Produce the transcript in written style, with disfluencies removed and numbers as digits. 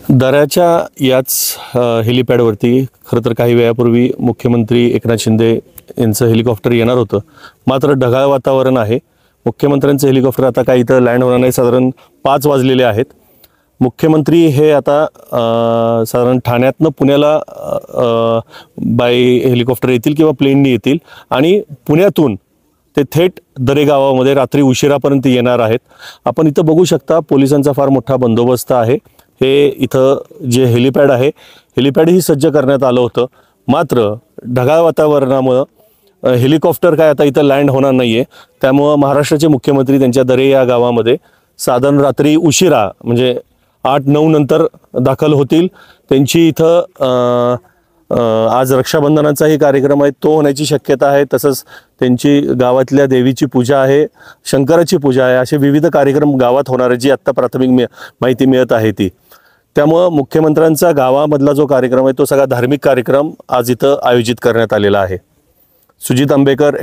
दऱ्याच्या याच हेलिपॅडवरती खरं तर काही वेळापूर्वी मुख्यमंत्री एकनाथ शिंदे यांचं हेलिकॉप्टर येणार होतं, मात्र ढगाळ वातावरण आहे. मुख्यमंत्र्यांचं हेलिकॉप्टर आता काही इथं लँड होणार नाही. साधारण 5 वाजलेले आहेत. मुख्यमंत्री हे आता साधारण ठाण्यातनं पुण्याला बाय हेलिकॉप्टर येतील किंवा प्लेननी येतील आणि पुण्यातून ते थेट दरे गावामध्ये रात्री उशिरापर्यंत येणार आहेत. आपण इथं बघू शकता पोलिसांचा फार मोठा बंदोबस्त आहे. हे इथं जे हेलिपॅड आहे, हेलिपॅडही सज्ज करण्यात आलं होतं, मात्र ढगाळ वातावरणामुळं हेलिकॉप्टर काय आता इथं लँड होणार नाही आहे. त्यामुळं महाराष्ट्राचे मुख्यमंत्री त्यांच्या दरे या गावामध्ये साधारण रात्री उशिरा म्हणजे 8-9 नंतर दाखल होतील. त्यांची इथं आज रक्षाबंधनाचाही कार्यक्रम आहे, तो होण्याची शक्यता आहे. तसंच त्यांची गावातल्या देवीची पूजा आहे, शंकराची पूजा आहे, असे विविध कार्यक्रम गावात होणार आहे, जी आत्ता प्राथमिक माहिती मिळत आहे ती. त्यामुळं मुख्यमंत्र्यांचा गावामधला जो कार्यक्रम आहे तो सगळा धार्मिक कार्यक्रम आज इथं आयोजित करण्यात आलेला आहे. सुजित आंबेकर.